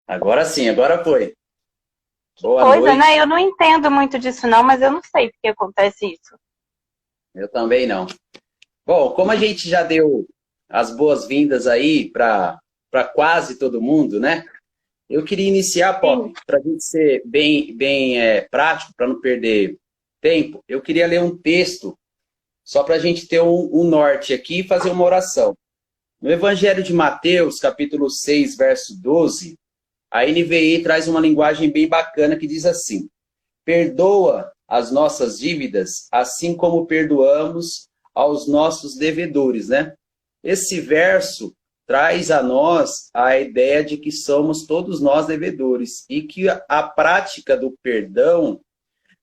Agora sim, agora foi. Boa Coisa, né? noite. Eu não entendo muito disso não, mas eu não sei por que acontece isso. Eu também não. Bom, como a gente já deu as boas-vindas aí para quase todo mundo, né? Eu queria iniciar, Pop, Sim. para a gente ser bem prático, para não perder tempo. Eu queria ler um texto só para a gente ter um norte aqui e fazer uma oração. No Evangelho de Mateus, capítulo 6, verso 12, a NVI traz uma linguagem bem bacana que diz assim: perdoa as nossas dívidas, assim como perdoamos aos nossos devedores, né? Esse verso traz a nós a ideia de que somos todos nós devedores e que a prática do perdão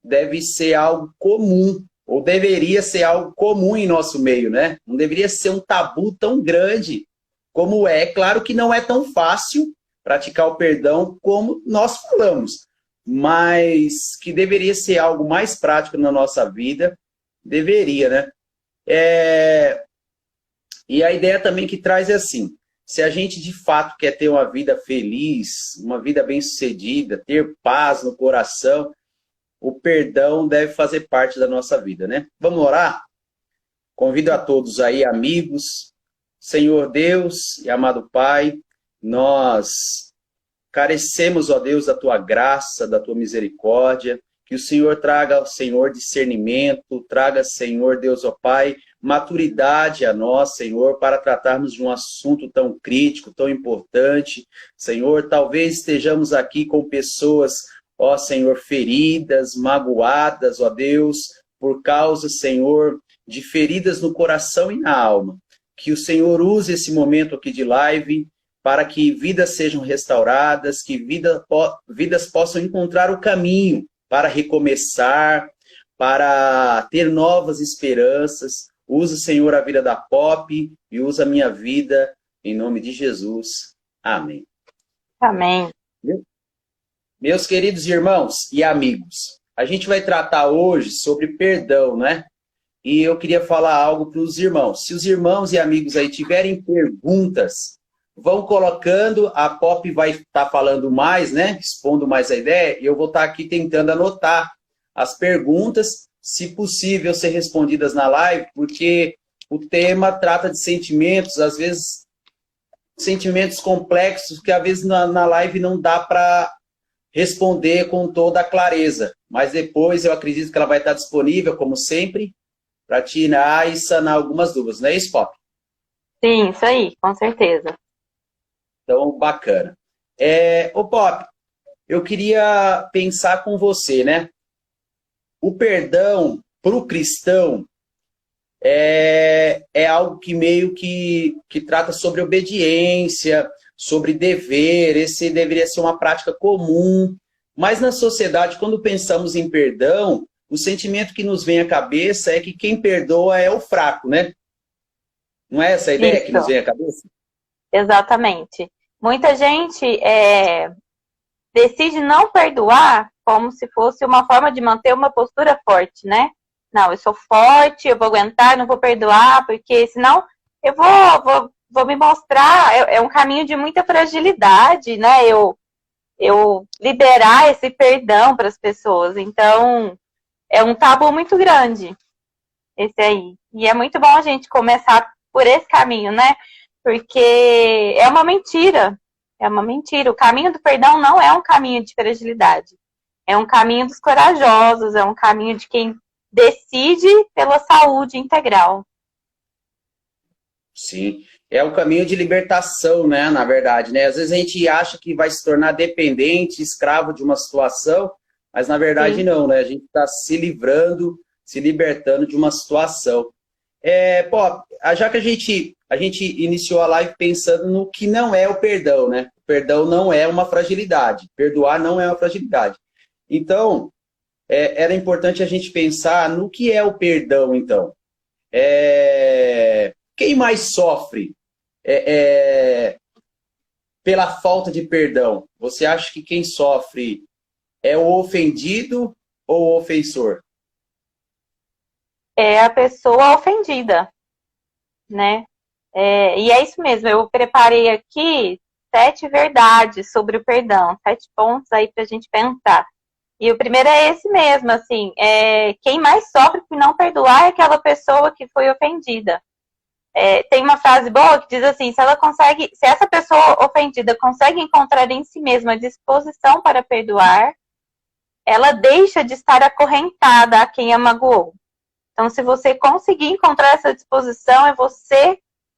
deve ser algo comum, ou deveria ser algo comum em nosso meio, né? Não deveria ser um tabu tão grande como é. Claro que não é tão fácil praticar o perdão como nós falamos, mas que deveria ser algo mais prático na nossa vida, deveria, né? E a ideia também que traz é assim: se a gente de fato quer ter uma vida feliz, uma vida bem-sucedida, ter paz no coração, o perdão deve fazer parte da nossa vida, né? Vamos orar? Convido a todos aí, amigos. Senhor Deus e amado Pai, nós carecemos, ó Deus, da tua graça, da tua misericórdia, que o Senhor traga, Senhor, discernimento, traga, Senhor Deus, ó Pai, maturidade a nós, Senhor, para tratarmos de um assunto tão crítico, tão importante. Senhor, talvez estejamos aqui com pessoas, ó Senhor, feridas, magoadas, ó Deus, por causa, Senhor, de feridas no coração e na alma. Que o Senhor use esse momento aqui de live para que vidas sejam restauradas, que vidas possam encontrar o caminho para recomeçar, para ter novas esperanças. Usa, Senhor, a vida da Pop e usa a minha vida, em nome de Jesus. Amém. Amém. Meus queridos irmãos e amigos, a gente vai tratar hoje sobre perdão, né? E eu queria falar algo para os irmãos. Se os irmãos e amigos aí tiverem perguntas, vão colocando, a Pop vai estar falando mais, né? Expondo mais a ideia, e eu vou estar aqui tentando anotar as perguntas, se possível ser respondidas na live, porque o tema trata de sentimentos, às vezes sentimentos complexos, que às vezes na live não dá para responder com toda a clareza. Mas depois eu acredito que ela vai estar disponível, como sempre, para tirar e sanar algumas dúvidas, não é isso, Pop? Sim, isso aí, com certeza. Então, bacana. Ô, Pop, eu queria pensar com você, né? O perdão para o cristão é algo que meio que trata sobre obediência, sobre dever, esse deveria ser uma prática comum. Mas na sociedade, quando pensamos em perdão, o sentimento que nos vem à cabeça é que quem perdoa é o fraco, né? Não é essa a ideia que nos Isso, vem à cabeça? exatamente. Muita gente decide não perdoar como se fosse uma forma de manter uma postura forte, né? Não, eu sou forte, eu vou aguentar, não vou perdoar, porque senão eu vou me mostrar. É um caminho de muita fragilidade, né? Eu liberar esse perdão para as pessoas. Então, é um tabu muito grande, esse aí. E é muito bom a gente começar por esse caminho, né? Porque é uma mentira. É uma mentira. O caminho do perdão não é um caminho de fragilidade. É um caminho dos corajosos, é um caminho de quem decide pela saúde integral. Sim, é o caminho de libertação, né? Na verdade, né? Às vezes a gente acha que vai se tornar dependente, escravo de uma situação, mas na verdade Sim. não, né? A gente está se livrando, se libertando de uma situação. Pô, já que a gente iniciou a live pensando no que não é o perdão, né? O perdão não é uma fragilidade, perdoar não é uma fragilidade. Então, era importante a gente pensar no que é o perdão, então. Quem mais sofre é, é, pela falta de perdão? Você acha que quem sofre é o ofendido ou o ofensor? É a pessoa ofendida, né? E é isso mesmo. Eu preparei aqui 7 verdades sobre o perdão, 7 pontos aí pra gente pensar. E o primeiro é esse mesmo, assim, quem mais sofre por não perdoar é aquela pessoa que foi ofendida. Tem uma frase boa que diz assim, se essa pessoa ofendida consegue encontrar em si mesma a disposição para perdoar, ela deixa de estar acorrentada a quem a magoou. Então, se você conseguir encontrar essa disposição,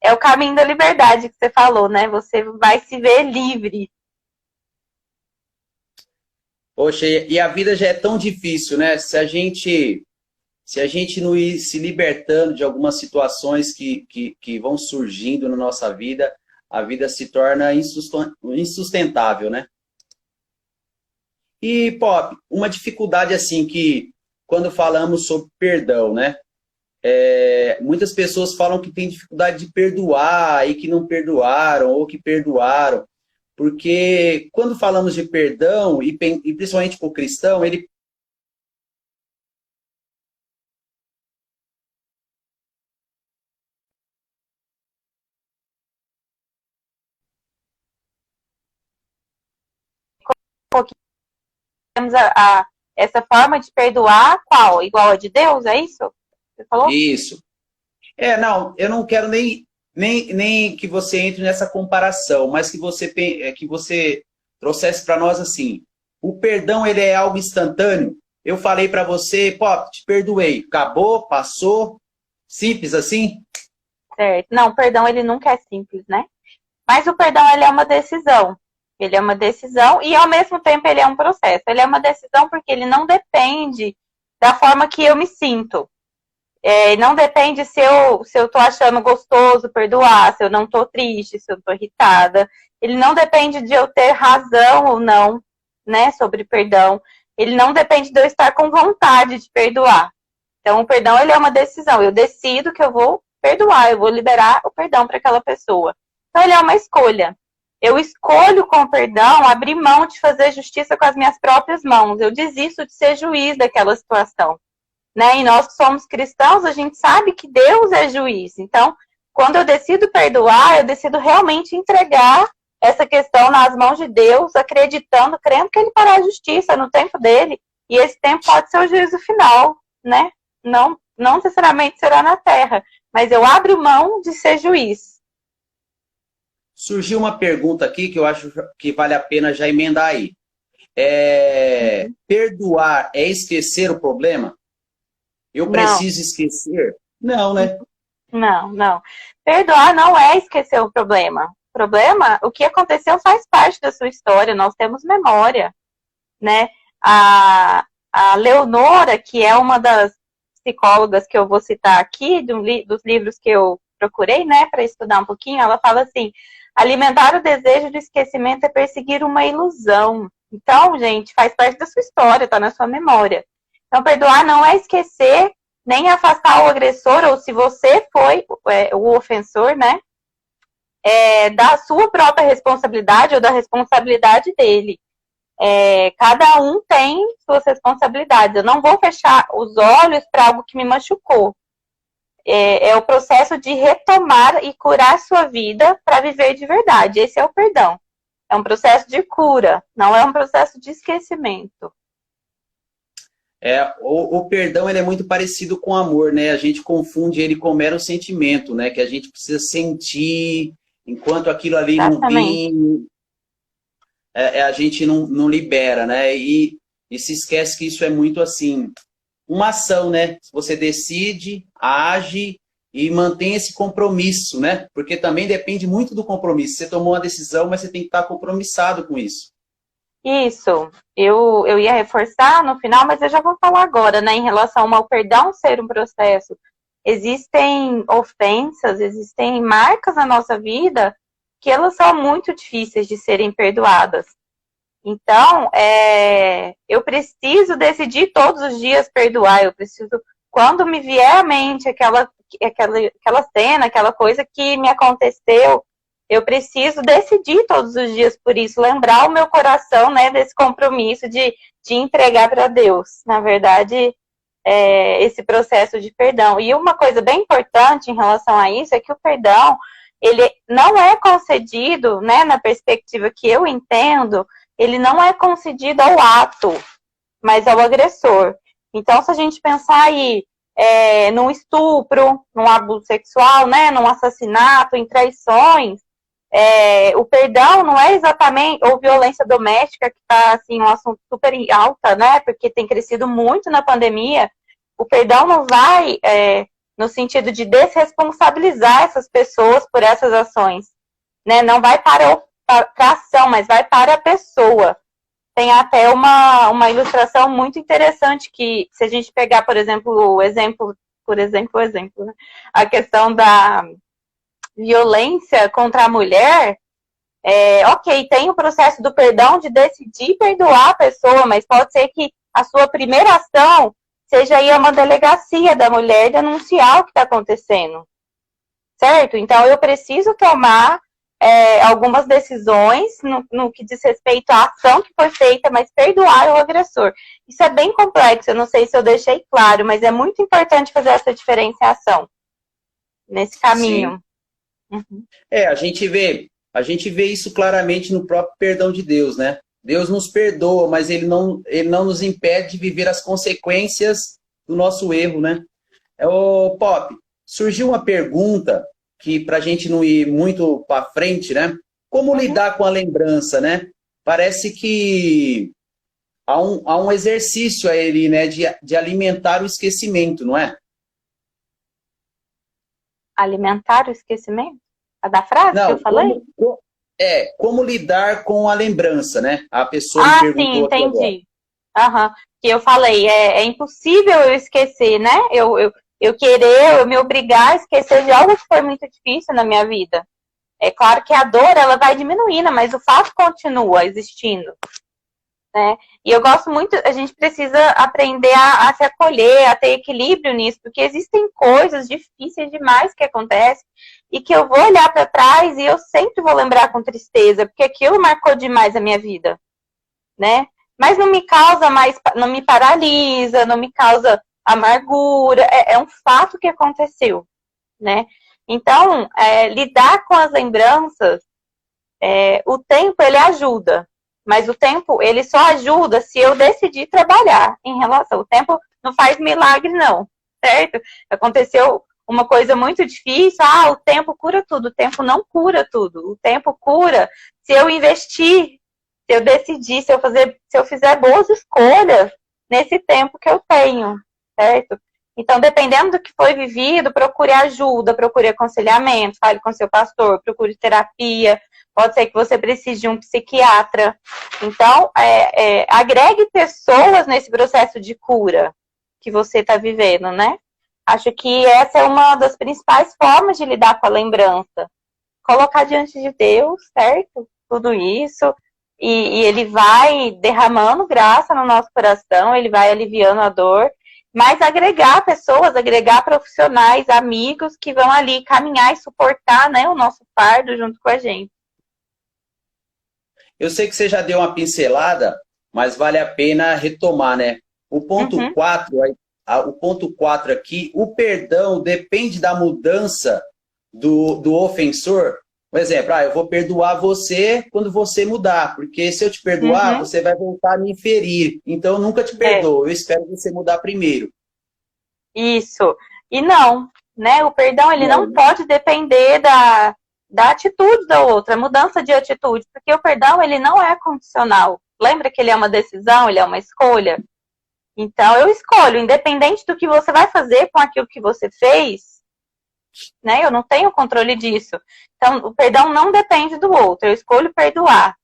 é o caminho da liberdade que você falou, né? Você vai se ver livre. Poxa, e a vida já é tão difícil, né? Se a gente não ir se libertando de algumas situações que vão surgindo na nossa vida, a vida se torna insustentável, né? E, Pop, uma dificuldade assim que, quando falamos sobre perdão, né? Muitas pessoas falam que tem dificuldade de perdoar e que não perdoaram ou que perdoaram. Porque quando falamos de perdão, e principalmente para o cristão, ele Temos essa forma de perdoar, qual? Igual a de Deus, é isso? Você falou? Isso. Não, eu não quero nem que você entre nessa comparação, mas que você trouxesse para nós assim, o perdão ele é algo instantâneo. Eu falei para você, pô, te perdoei, acabou, passou, simples assim? Certo. Não, o perdão ele nunca é simples, né? Mas o perdão ele é uma decisão. Ele é uma decisão e ao mesmo tempo ele é um processo. Ele é uma decisão porque ele não depende da forma que eu me sinto. Não depende se eu tô achando gostoso perdoar, se eu não tô triste, se eu tô irritada. Ele não depende de eu ter razão ou não, né, sobre perdão. Ele não depende de eu estar com vontade de perdoar. Então, o perdão, ele é uma decisão. Eu decido que eu vou perdoar, eu vou liberar o perdão para aquela pessoa. Então, ele é uma escolha. Eu escolho com o perdão abrir mão de fazer justiça com as minhas próprias mãos. Eu desisto de ser juiz daquela situação. Né? E nós que somos cristãos, a gente sabe que Deus é juiz. Então, quando eu decido perdoar, eu decido realmente entregar essa questão nas mãos de Deus, acreditando, crendo que Ele fará a justiça no tempo dele. E esse tempo pode ser o juízo final, né? Não necessariamente será na terra, mas eu abro mão de ser juiz. Surgiu uma pergunta aqui que eu acho que vale a pena já emendar aí. Perdoar é esquecer o problema? Eu preciso esquecer? Não, né? Não. Perdoar não é esquecer o problema. O problema, o que aconteceu faz parte da sua história, nós temos memória, né? A Leonora, que é uma das psicólogas que eu vou citar aqui, dos livros que eu procurei, né, para estudar um pouquinho, ela fala assim, alimentar o desejo do esquecimento é perseguir uma ilusão. Então, gente, faz parte da sua história, tá na sua memória. Então, perdoar não é esquecer, nem afastar o agressor, ou se você foi o ofensor, né? Da sua própria responsabilidade ou da responsabilidade dele. Cada um tem suas responsabilidades. Eu não vou fechar os olhos para algo que me machucou. É o processo de retomar e curar sua vida para viver de verdade. Esse é o perdão. É um processo de cura, não é um processo de esquecimento. O perdão ele é muito parecido com o amor, né? A gente confunde ele com mero sentimento, né? Que a gente precisa sentir, enquanto aquilo ali não vem, a gente não libera, né? E se esquece que isso é muito assim, uma ação, né? Você decide, age e mantém esse compromisso, né? Porque também depende muito do compromisso. Você tomou uma decisão, mas você tem que estar compromissado com isso. Isso, eu ia reforçar no final, mas eu já vou falar agora, né, em relação ao perdão ser um processo. Existem ofensas, existem marcas na nossa vida que elas são muito difíceis de serem perdoadas. Então, eu preciso decidir todos os dias perdoar, eu preciso, quando me vier à mente aquela cena, aquela coisa que me aconteceu, eu preciso decidir todos os dias por isso, lembrar o meu coração, né, desse compromisso de entregar para Deus, na verdade, esse processo de perdão. E uma coisa bem importante em relação a isso é que o perdão, ele não é concedido, né, na perspectiva que eu entendo, ele não é concedido ao ato, mas ao agressor. Então, se a gente pensar aí num estupro, num abuso sexual, né, num assassinato, em traições, o perdão não é exatamente, ou violência doméstica, que está assim, um assunto super alta, né, porque tem crescido muito na pandemia. O perdão não vai no sentido de desresponsabilizar essas pessoas por essas ações, né, não vai para a ação, mas vai para a pessoa. Tem até uma ilustração muito interessante que, se a gente pegar, por exemplo, né, a questão da violência contra a mulher, ok, tem o processo do perdão, de decidir perdoar a pessoa, mas pode ser que a sua primeira ação seja ir a uma delegacia da mulher denunciar o que está acontecendo, certo? Então, eu preciso tomar algumas decisões no que diz respeito à ação que foi feita, mas perdoar o agressor. Isso é bem complexo, eu não sei se eu deixei claro, mas é muito importante fazer essa diferenciação nesse caminho. Uhum. A gente vê isso claramente no próprio perdão de Deus, né? Deus nos perdoa, mas ele não nos impede de viver as consequências do nosso erro, né? Pop, surgiu uma pergunta que, para a gente não ir muito para frente, né? Como lidar com a lembrança, né? Parece que há um exercício aí, né? De alimentar o esquecimento, não é? Alimentar o esquecimento? A da frase que eu falei? Como lidar com a lembrança, né? A pessoa me perguntou. Sim, entendi. Que eu falei, é impossível eu esquecer, né? Eu querer, eu me obrigar a esquecer de algo que foi muito difícil na minha vida. É claro que a dor, ela vai diminuindo, mas o fato continua existindo, né? E eu gosto muito, a gente precisa aprender a se acolher, a ter equilíbrio nisso, porque existem coisas difíceis demais que acontecem e que eu vou olhar para trás e eu sempre vou lembrar com tristeza, porque aquilo marcou demais a minha vida, né? Mas não me causa mais, não me paralisa, não me causa amargura, é um fato que aconteceu, né? Então, lidar com as lembranças, o tempo, ele ajuda, mas o tempo, ele só ajuda se eu decidir trabalhar em relação. O tempo não faz milagre, não, certo? Aconteceu uma coisa muito difícil, o tempo cura tudo. O tempo não cura tudo. O tempo cura se eu investir, se eu decidir, se eu fizer boas escolhas nesse tempo que eu tenho, certo? Então, dependendo do que foi vivido, procure ajuda, procure aconselhamento, fale com seu pastor, procure terapia. Pode ser que você precise de um psiquiatra. Então, agregue pessoas nesse processo de cura que você está vivendo, né? Acho que essa é uma das principais formas de lidar com a lembrança. Colocar diante de Deus, certo? Tudo isso. E ele vai derramando graça no nosso coração, ele vai aliviando a dor. Mas agregar pessoas, agregar profissionais, amigos que vão ali caminhar e suportar, né, o nosso fardo junto com a gente. Eu sei que você já deu uma pincelada, mas vale a pena retomar, né? O ponto 4, o ponto 4 aqui, o perdão depende da mudança do ofensor. Por exemplo, eu vou perdoar você quando você mudar, porque se eu te perdoar, você vai voltar a me ferir. Então, eu nunca te perdoo, eu espero você mudar primeiro. Isso. E não, né? O perdão, ele não pode depender da atitude da outra, mudança de atitude, porque o perdão, ele não é condicional. Lembra que ele é uma decisão, ele é uma escolha? Então, eu escolho, independente do que você vai fazer com aquilo que você fez, né? Eu não tenho controle disso. Então, o perdão não depende do outro, eu escolho perdoar.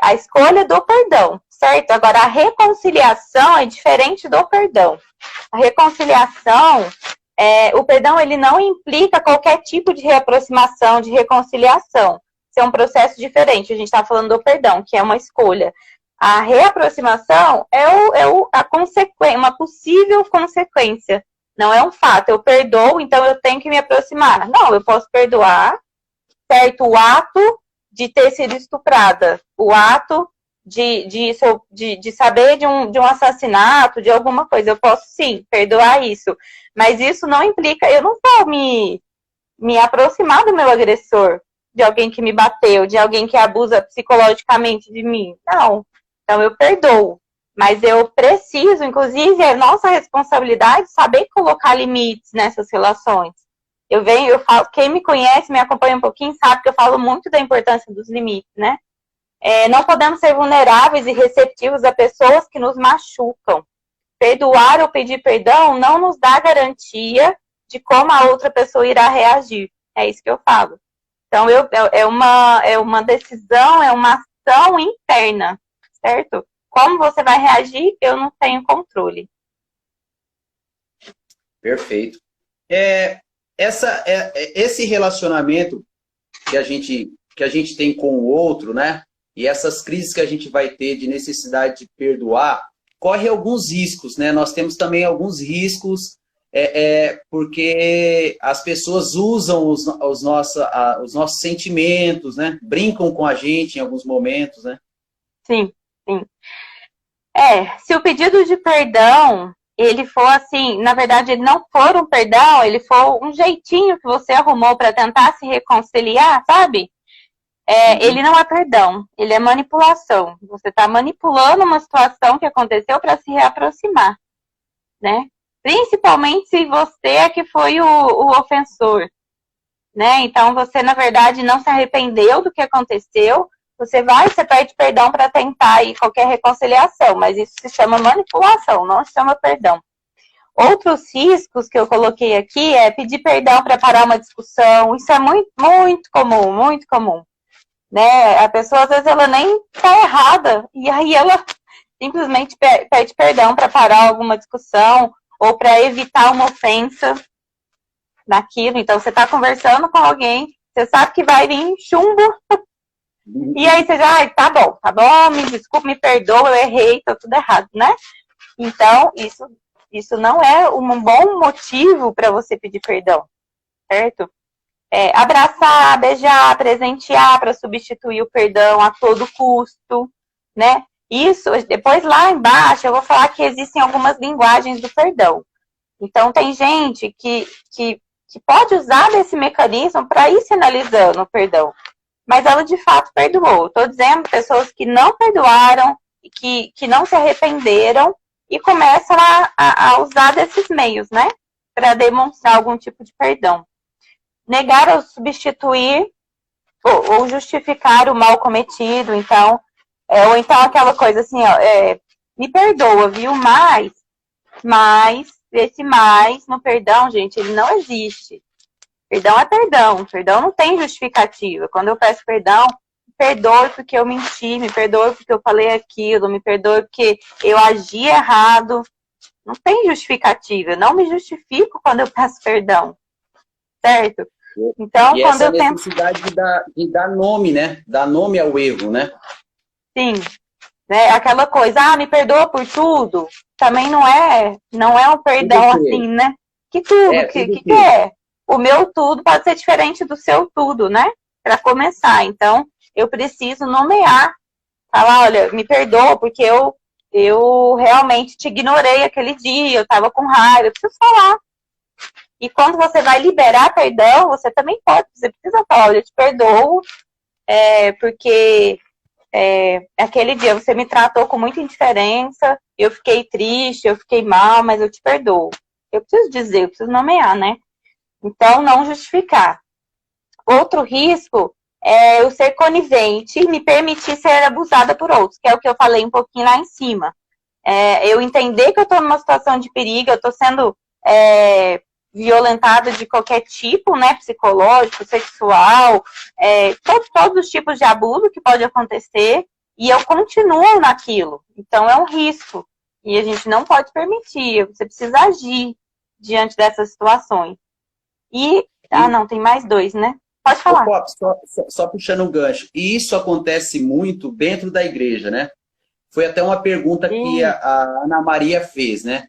A escolha do perdão, certo? Agora, a reconciliação é diferente do perdão. A reconciliação, o perdão, ele não implica qualquer tipo de reaproximação, de reconciliação. Isso é um processo diferente. A gente está falando do perdão, que é uma escolha. A reaproximação é a consequência, uma possível consequência. Não é um fato. Eu perdoo, então eu tenho que me aproximar. Não, eu posso perdoar, certo? O ato de ter sido estuprada, o ato de saber de um assassinato, de alguma coisa. Eu posso sim perdoar isso. Mas isso não implica, eu não vou me me aproximar do meu agressor, de alguém que me bateu, de alguém que abusa psicologicamente de mim. Não. Então eu perdoo. Mas eu preciso, inclusive, é nossa responsabilidade saber colocar limites nessas relações. Eu falo, quem me conhece, me acompanha um pouquinho, sabe que eu falo muito da importância dos limites, né? Não podemos ser vulneráveis e receptivos a pessoas que nos machucam. Perdoar ou pedir perdão não nos dá garantia de como a outra pessoa irá reagir. É isso que eu falo. Então, é uma decisão, é uma ação interna, certo? Como você vai reagir, eu não tenho controle. Perfeito. Esse relacionamento que a gente tem com o outro, né? E essas crises que a gente vai ter de necessidade de perdoar, corre alguns riscos, né? Nós temos também alguns riscos, porque as pessoas usam os nossos sentimentos, né? Brincam com a gente em alguns momentos, né? Sim, sim. Se o pedido de perdão, ele for assim, na verdade, ele não for um perdão, ele for um jeitinho que você arrumou para tentar se reconciliar, sabe? Ele não é perdão, ele é manipulação. Você está manipulando uma situação que aconteceu para se reaproximar, né? Principalmente se você é que foi o ofensor, né? Então, você, na verdade, não se arrependeu do que aconteceu, você pede perdão para tentar aí qualquer reconciliação, mas isso se chama manipulação, não se chama perdão. Outros riscos que eu coloquei aqui é pedir perdão para parar uma discussão, isso é muito, muito comum, muito comum. Né? A pessoa, às vezes, ela nem está errada, e aí ela simplesmente pede perdão para parar alguma discussão, ou para evitar uma ofensa naquilo. Então, você está conversando com alguém, você sabe que vai vir chumbo, e aí você já, tá bom, me desculpa, me perdoa, eu errei, tá tudo errado, né? Então, isso não é um bom motivo para você pedir perdão, certo? Abraçar, beijar, presentear para substituir o perdão a todo custo, né? Isso, depois lá embaixo eu vou falar que existem algumas linguagens do perdão. Então, tem gente que pode usar desse mecanismo para ir sinalizando o perdão. Mas ela, de fato, perdoou. Estou dizendo pessoas que não perdoaram, que não se arrependeram e começam a usar desses meios, né? Para demonstrar algum tipo de perdão. Negar ou substituir ou justificar o mal cometido, então, ou então aquela coisa assim, me perdoa, viu? Mas, esse mais no perdão, gente, ele não existe. Perdão é perdão, perdão não tem justificativa. Quando eu peço perdão, me perdoe porque eu menti, me perdoe porque eu falei aquilo, me perdoe porque eu agi errado. Não tem justificativa, eu não me justifico quando eu peço perdão, certo? Então, e quando essa eu tento... necessidade de dar nome, né? Dar nome ao erro, né? Sim, né? Aquela coisa, me perdoa por tudo, também não é um perdão assim, né? Que tudo, que é? O meu tudo pode ser diferente do seu tudo, né? Para começar, então, eu preciso nomear, falar, olha, me perdoa porque eu realmente te ignorei aquele dia, eu tava com raiva, eu preciso falar. E quando você vai liberar perdão, você também você precisa falar, olha, eu te perdoo, porque aquele dia você me tratou com muita indiferença, eu fiquei triste, eu fiquei mal, mas eu te perdoo. Eu preciso dizer, eu preciso nomear, né? Então, não justificar. Outro risco é eu ser conivente e me permitir ser abusada por outros, que é o que eu falei um pouquinho lá em cima. Eu entender que eu estou numa situação de perigo, eu estou sendo violentada de qualquer tipo, né, psicológico, sexual, todos os tipos de abuso que pode acontecer, e eu continuo naquilo. Então, é um risco. E a gente não pode permitir, você precisa agir diante dessas situações. Não, tem mais dois, né? Pode falar. Só puxando um gancho. E isso acontece muito dentro da igreja, né? Foi até uma pergunta que a Ana Maria fez, né?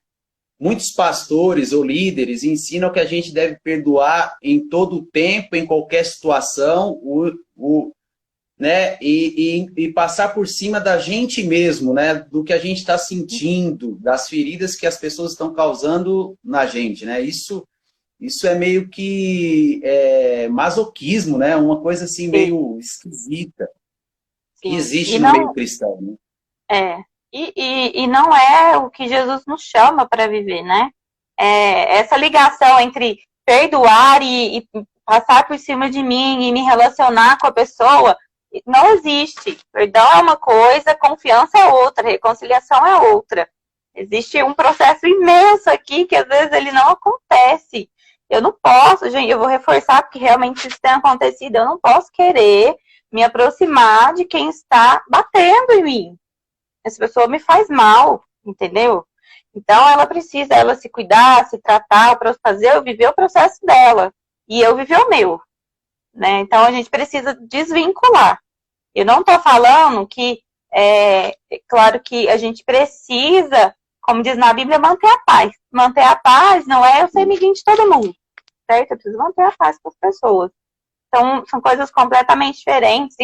Muitos pastores ou líderes ensinam que a gente deve perdoar em todo o tempo, em qualquer situação, né? E passar por cima da gente mesmo, né? Do que a gente está sentindo, das feridas que as pessoas estão causando na gente, né? Isso isso é meio que masoquismo, né? Uma coisa assim Sim, meio esquisita que sim. existe E no meio não cristão, né? é. E não é o que Jesus nos chama para viver, né? Essa ligação entre perdoar e passar por cima de mim e me relacionar com a pessoa não existe. Perdão é uma coisa, confiança é outra, reconciliação é outra. Existe um processo imenso aqui que às vezes ele não acontece. Eu não posso, gente, eu vou reforçar porque realmente isso tem acontecido. Eu não posso querer me aproximar de quem está batendo em mim. Essa pessoa me faz mal, entendeu? Então ela se cuidar, se tratar, fazer eu viver o processo dela e eu viver o meu, né? Então a gente precisa desvincular. Eu não estou falando que claro que a gente precisa, como diz na Bíblia, manter a paz. Manter a paz não é eu ser amiguinho de todo mundo, certo? Eu preciso manter a paz com as pessoas. Então são coisas completamente diferentes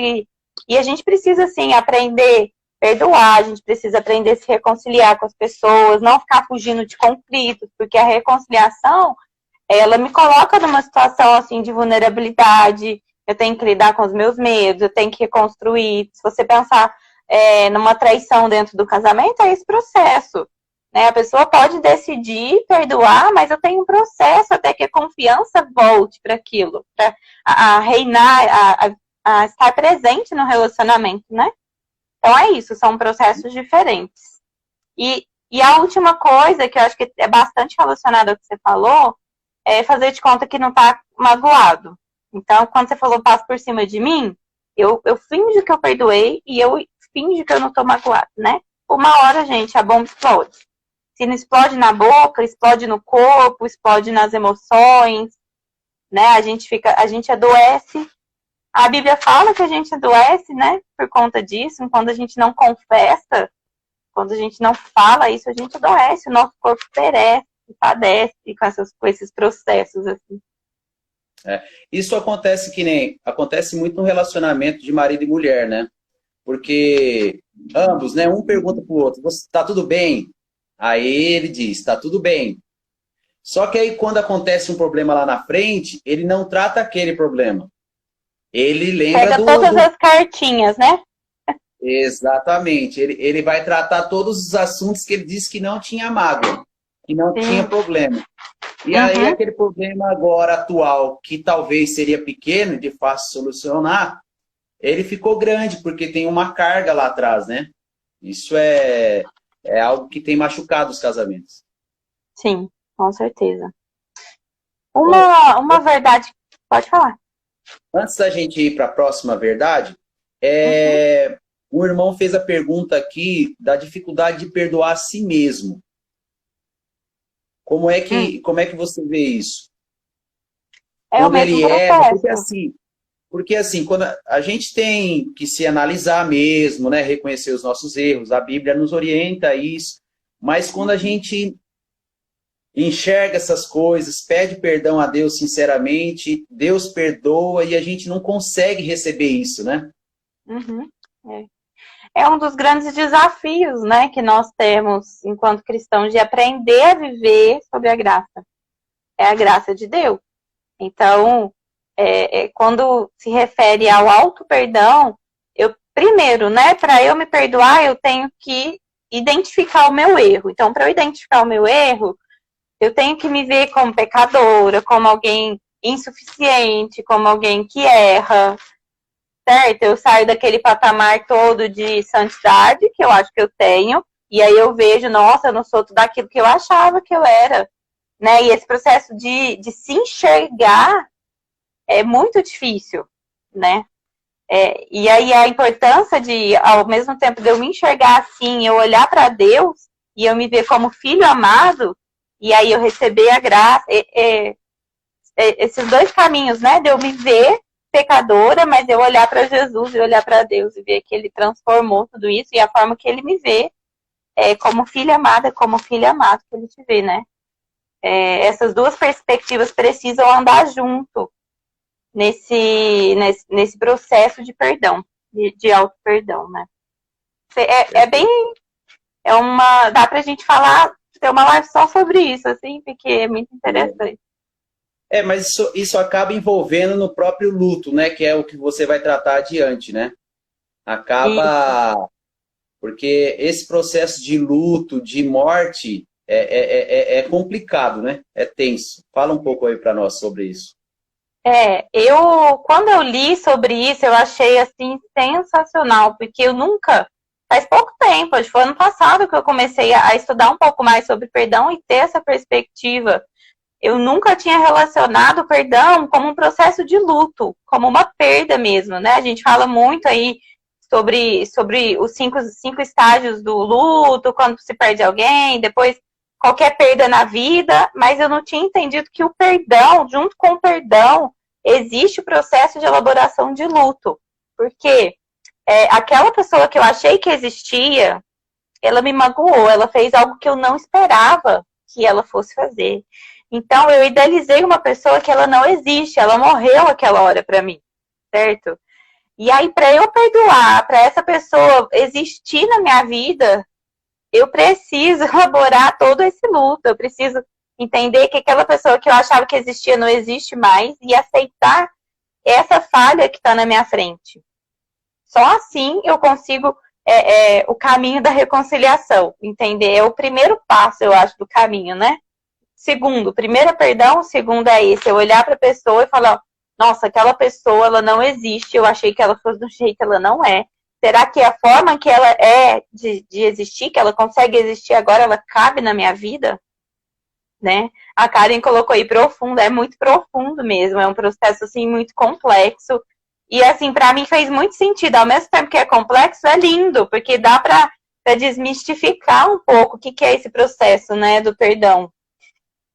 e a gente precisa sim aprender perdoar, a gente precisa aprender a se reconciliar com as pessoas, não ficar fugindo de conflitos, porque a reconciliação, ela me coloca numa situação assim de vulnerabilidade, eu tenho que lidar com os meus medos, eu tenho que reconstruir. Se você pensar numa traição dentro do casamento, é esse processo. Né? A pessoa pode decidir perdoar, mas eu tenho um processo até que a confiança volte para aquilo, para a reinar, a estar presente no relacionamento, né? Então é isso, são processos diferentes. E a última coisa, que eu acho que é bastante relacionada ao que você falou, é fazer de conta que não tá magoado. Então, quando você falou passa por cima de mim, eu finjo que eu perdoei e eu finjo que eu não tô magoado, né? Uma hora, gente, a bomba explode. Se não explode na boca, explode no corpo, explode nas emoções, né? A gente adoece. A Bíblia fala que a gente adoece, né? Por conta disso, quando a gente não confessa, quando a gente não fala isso, a gente adoece, o nosso corpo perece, padece com esses processos, assim. Isso acontece muito no relacionamento de marido e mulher, né? Porque ambos, né? Um pergunta pro outro, você tá tudo bem? Aí ele diz, tá tudo bem. Só que aí quando acontece um problema lá na frente, ele não trata aquele problema. Ele lembra Pega todas as cartinhas, né? Exatamente. Ele vai tratar todos os assuntos que ele disse que não tinha mágoa, que não tinha Sim. problema. E aí Uhum. aquele problema agora atual, que talvez seria pequeno, de fácil solucionar, ele ficou grande, porque tem uma carga lá atrás, né? Isso é algo que tem machucado os casamentos. Sim, com certeza. Bom, Uma verdade. Pode falar. antes da gente ir para a próxima verdade, Uhum. o irmão fez a pergunta aqui da dificuldade de perdoar a si mesmo. Hum. Como é que você vê isso? É o Quando mesmo ele erra, processo. porque assim, quando a gente tem que se analisar mesmo, né, reconhecer os nossos erros, a Bíblia nos orienta a isso, mas quando a gente enxerga essas coisas, pede perdão a Deus sinceramente, Deus perdoa e a gente não consegue receber isso, né? Uhum. É um dos grandes desafios, né, que nós temos enquanto cristãos de aprender a viver sobre a graça. É a graça de Deus. Então, quando se refere ao auto-perdão, eu, primeiro, né, para eu me perdoar, eu tenho que identificar o meu erro. Então, para eu identificar o meu erro, eu tenho que me ver como pecadora, como alguém insuficiente, como alguém que erra, certo? Eu saio daquele patamar todo de santidade, que eu acho que eu tenho, e aí eu vejo, nossa, eu não sou tudo aquilo que eu achava que eu era, né? E esse processo de se enxergar é muito difícil, né? E aí a importância de, ao mesmo tempo de eu me enxergar assim, eu olhar para Deus e eu me ver como filho amado, e aí eu receber a graça, esses dois caminhos, né? De eu me ver pecadora, mas eu olhar para Jesus e olhar para Deus e ver que Ele transformou tudo isso e a forma que Ele me vê como filha amada, como filho amado que Ele te vê, né? Essas duas perspectivas precisam andar junto nesse processo de perdão, de auto-perdão, né? É bem. Dá pra gente falar, ter uma live só sobre isso, assim, porque é muito interessante. Mas isso acaba envolvendo no próprio luto, né? Que é o que você vai tratar adiante, né? Acaba... Porque esse processo de luto, de morte, é complicado, né? É tenso. Fala um pouco aí para nós sobre isso. Quando eu li sobre isso, eu achei, assim, sensacional, porque eu nunca, faz pouco tempo, acho que foi ano passado que eu comecei a estudar um pouco mais sobre perdão e ter essa perspectiva. Eu nunca tinha relacionado o perdão como um processo de luto, como uma perda mesmo, né? A gente fala muito aí sobre os cinco estágios do luto, quando se perde alguém, depois qualquer perda na vida, mas eu não tinha entendido que o perdão, junto com o perdão, existe o processo de elaboração de luto. Porque aquela pessoa que eu achei que existia, ela me magoou, ela fez algo que eu não esperava que ela fosse fazer. Então, eu idealizei uma pessoa que ela não existe, ela morreu aquela hora para mim, certo? E aí, para eu perdoar, para essa pessoa existir na minha vida, eu preciso elaborar todo esse luto, eu preciso entender que aquela pessoa que eu achava que existia não existe mais e aceitar essa falha que está na minha frente. Só assim eu consigo o caminho da reconciliação, entender? É o primeiro passo, eu acho, do caminho, né? Segundo, primeiro é perdão, segundo é esse, eu olhar para a pessoa e falar, nossa, aquela pessoa, ela não existe, eu achei que ela fosse do jeito, ela não é. Será que a forma que ela é de existir, que ela consegue existir agora, ela cabe na minha vida? Né? A Karen colocou aí profundo, é muito profundo mesmo, é um processo, assim, muito complexo. E, assim, para mim fez muito sentido, ao mesmo tempo que é complexo, é lindo, porque dá para desmistificar um pouco o que é esse processo, né, do perdão.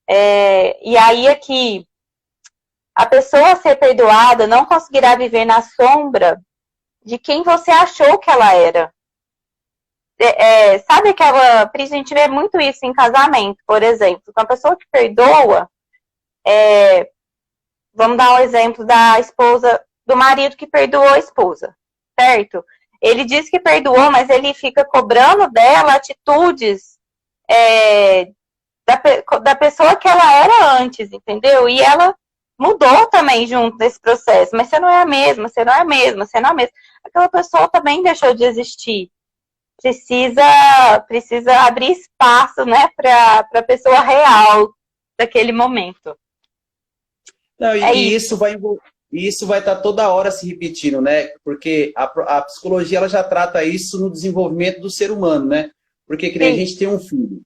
E aí aqui, a pessoa a ser perdoada não conseguirá viver na sombra de quem você achou que ela era. Sabe aquela... A gente vê muito isso em casamento, por exemplo. Com a pessoa que perdoa, vamos dar um exemplo da esposa, do marido que perdoou a esposa, certo? Ele diz que perdoou, mas ele fica cobrando dela atitudes da pessoa que ela era antes, entendeu? E ela mudou também junto desse processo, mas você não é a mesma, você não é a mesma, você não é a mesma. Aquela pessoa também deixou de existir. Precisa abrir espaço, né, para a pessoa real daquele momento. Não, e isso vai estar toda hora se repetindo, né? Porque a psicologia ela já trata isso no desenvolvimento do ser humano, né? Porque que nem a gente tem um filho.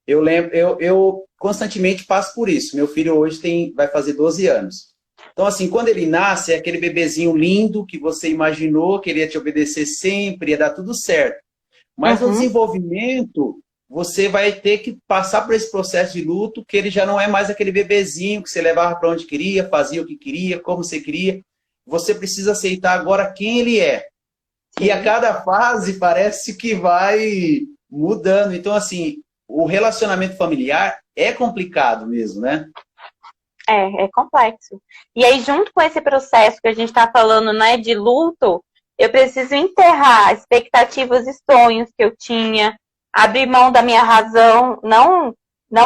Eu lembro, eu constantemente passo por isso. Meu filho hoje vai fazer 12 anos. Então, assim, quando ele nasce, é aquele bebezinho lindo que você imaginou, que ele ia te obedecer sempre, ia dar tudo certo. Mas no desenvolvimento, você vai ter que passar por esse processo de luto, que ele já não é mais aquele bebezinho que você levava para onde queria, fazia o que queria, como você queria. Você precisa aceitar agora quem ele é. Sim. E a cada fase parece que vai mudando. Então, assim, o relacionamento familiar é complicado mesmo, né? É complexo. E aí, junto com esse processo que a gente está falando, né, de luto, eu preciso enterrar expectativas e sonhos que eu tinha, abrir mão da minha razão, não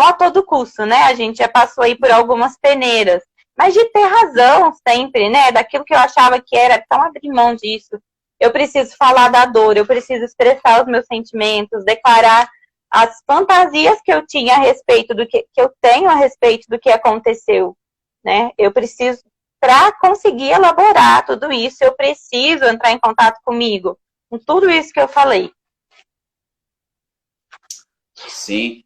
a todo custo, né? A gente já passou aí por algumas peneiras, mas de ter razão sempre, né? Daquilo que eu achava que era, então abrir mão disso. Eu preciso falar da dor, eu preciso expressar os meus sentimentos, declarar as fantasias que eu tinha a respeito do que eu tenho a respeito do que aconteceu, né? Eu preciso, para conseguir elaborar tudo isso, eu preciso entrar em contato comigo, com tudo isso que eu falei. Sim,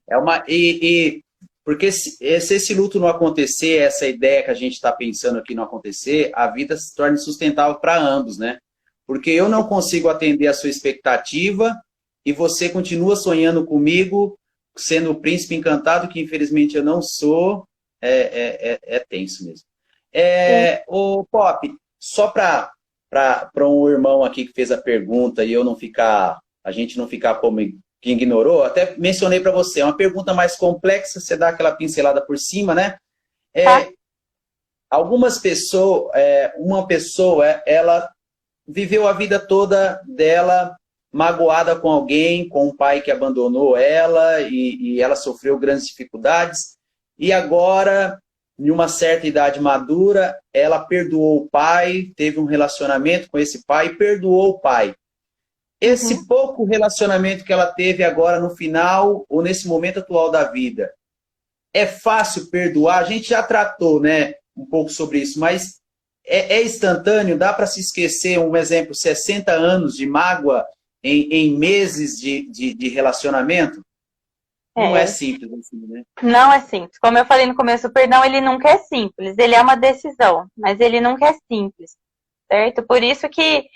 porque se esse luto não acontecer, essa ideia que a gente está pensando aqui não acontecer, a vida se torna insustentável para ambos, né? Porque eu não consigo atender a sua expectativa e você continua sonhando comigo, sendo o príncipe encantado, que infelizmente eu não sou, é tenso mesmo. O Pop, só para um irmão aqui que fez a pergunta e a gente não ficar como que ignorou, até mencionei para você, é uma pergunta mais complexa, você dá aquela pincelada por cima, né? Algumas pessoas, uma pessoa, ela viveu a vida toda dela magoada com alguém, com um pai que abandonou ela e ela sofreu grandes dificuldades e agora em uma certa idade madura, ela perdoou o pai, teve um relacionamento com esse pai e perdoou o pai. Esse pouco relacionamento que ela teve agora no final, ou nesse momento atual da vida, é fácil perdoar? A gente já tratou, né, um pouco sobre isso, mas é instantâneo? Dá para se esquecer, um exemplo, 60 anos de mágoa em meses de relacionamento? Não é simples assim, né? Não é simples. Como eu falei no começo, o perdão, ele nunca é simples. Ele é uma decisão, mas ele nunca é simples, certo? Por isso que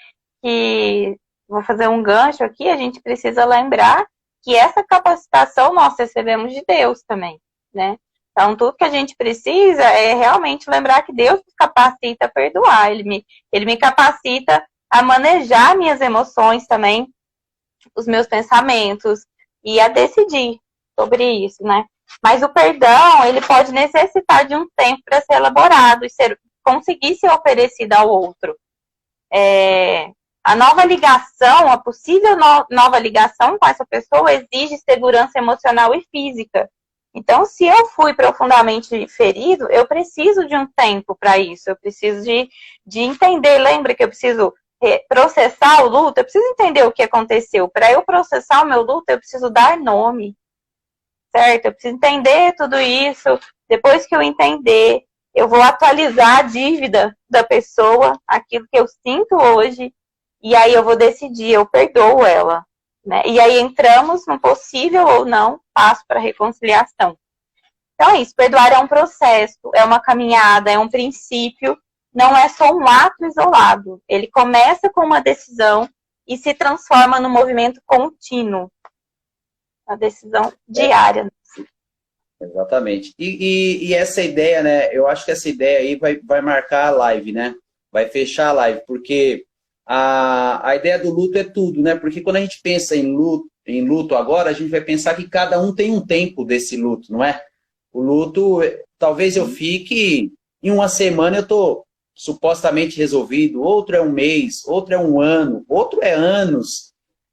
vou fazer um gancho aqui, a gente precisa lembrar que essa capacitação nós recebemos de Deus também, né? Então, tudo que a gente precisa é realmente lembrar que Deus nos capacita a perdoar. Ele me capacita a manejar minhas emoções também, os meus pensamentos, e a decidir sobre isso, né? Mas o perdão, ele pode necessitar de um tempo para ser elaborado e conseguir ser oferecido ao outro. A nova ligação, a possível nova ligação com essa pessoa exige segurança emocional e física. Então, se eu fui profundamente ferido, eu preciso de um tempo para isso. Eu preciso de entender. Lembra que eu preciso processar o luto? Eu preciso entender o que aconteceu. Para eu processar o meu luto, eu preciso dar nome. Certo? Eu preciso entender tudo isso. Depois que eu entender, eu vou atualizar a dívida da pessoa, aquilo que eu sinto hoje, e aí eu vou decidir, eu perdoo ela. Né? E aí entramos no possível ou não passo para reconciliação. Então é isso, perdoar é um processo, é uma caminhada, é um princípio, não é só um ato isolado. Ele começa com uma decisão e se transforma num movimento contínuo. Uma decisão diária. Exatamente. E essa ideia, né? Eu acho que essa ideia aí vai marcar a live, né? Vai fechar a live, porque a ideia do luto é tudo, né? Porque quando a gente pensa em luto agora, a gente vai pensar que cada um tem um tempo desse luto, não é? O luto, talvez eu fique, em uma semana eu tô supostamente resolvido, outro é um mês, outro é um ano, outro é anos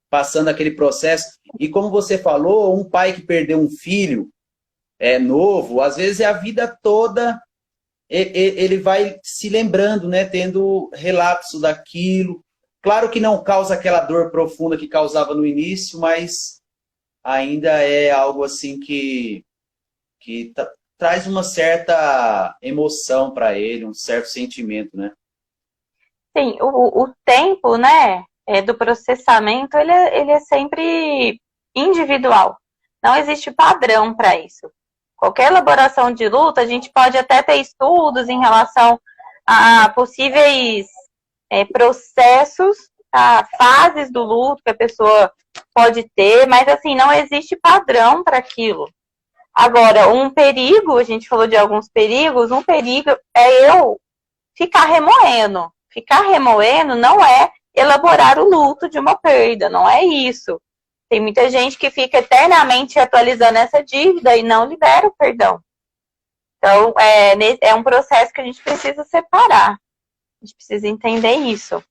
passando aquele processo. E como você falou, um pai que perdeu um filho novo, às vezes é a vida toda ele vai se lembrando, né, tendo relapso daquilo. Claro que não causa aquela dor profunda que causava no início, mas ainda é algo assim que traz uma certa emoção para ele, um certo sentimento, né? Sim, o tempo, né, do processamento, ele é sempre individual. Não existe padrão para isso. Qualquer elaboração de luta, a gente pode até ter estudos em relação a possíveis processos, fases do luto que a pessoa pode ter, mas assim, não existe padrão para aquilo. Agora, um perigo, a gente falou de alguns perigos, um perigo é eu ficar remoendo. Ficar remoendo não é elaborar o luto de uma perda, não é isso. Tem muita gente que fica eternamente atualizando essa dívida e não libera o perdão. Então, é um processo que a gente precisa separar. A gente precisa entender isso.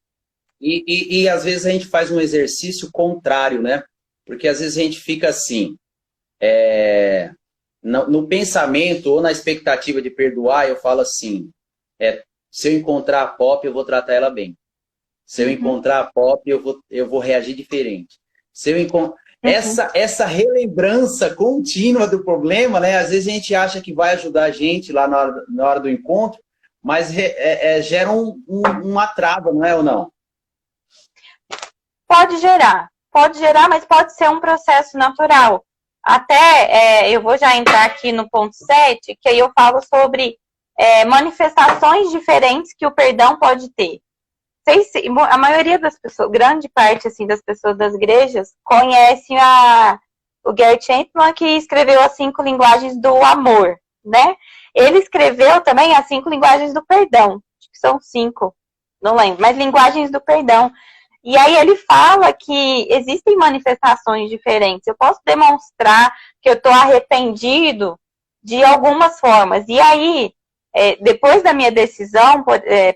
E às vezes a gente faz um exercício contrário, né? Porque às vezes a gente fica assim, no pensamento ou na expectativa de perdoar, eu falo assim, se eu encontrar a Pop, eu vou tratar ela bem. Se eu encontrar a Pop, eu vou reagir diferente. Se eu essa relembrança contínua do problema, né? Às vezes a gente acha que vai ajudar a gente lá na hora do encontro, mas gera uma trava, não é ou não? Pode gerar, mas pode ser um processo natural. Até, eu vou já entrar aqui no ponto 7, que aí eu falo sobre manifestações diferentes que o perdão pode ter. A maioria das pessoas, grande parte assim, das pessoas das igrejas, conhecem o Gerd Chapman, que escreveu as 5 linguagens do amor, né? Ele escreveu também as 5 linguagens do perdão, acho que são 5, não lembro, mas linguagens do perdão. E aí ele fala que existem manifestações diferentes. Eu posso demonstrar que eu estou arrependido de algumas formas. E aí, depois da minha decisão,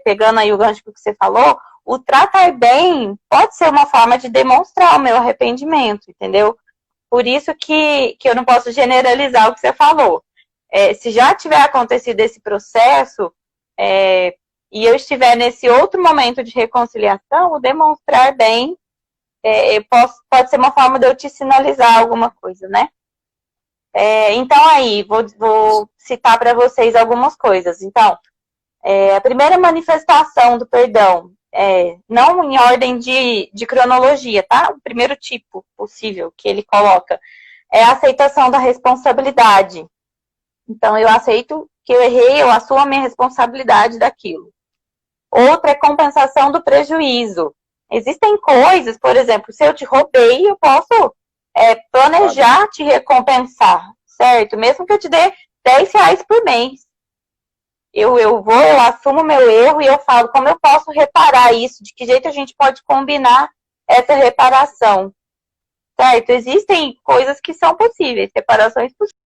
pegando aí o gancho que você falou, o tratar bem pode ser uma forma de demonstrar o meu arrependimento, entendeu? Por isso que eu não posso generalizar o que você falou. se já tiver acontecido esse processo, e eu estiver nesse outro momento de reconciliação, o demonstrar bem pode ser uma forma de eu te sinalizar alguma coisa, né? Então aí, vou citar para vocês algumas coisas. Então, a primeira manifestação do perdão, não em ordem de cronologia, tá? O primeiro tipo possível que ele coloca é a aceitação da responsabilidade. Então, eu aceito que eu errei, eu assumo a minha responsabilidade daquilo. Outra é compensação do prejuízo. Existem coisas, por exemplo, se eu te roubei, eu posso planejar te recompensar, certo? Mesmo que eu te dê R$10 por mês. Eu assumo meu erro e eu falo como eu posso reparar isso, de que jeito a gente pode combinar essa reparação, certo? Existem coisas que são possíveis, reparações possíveis.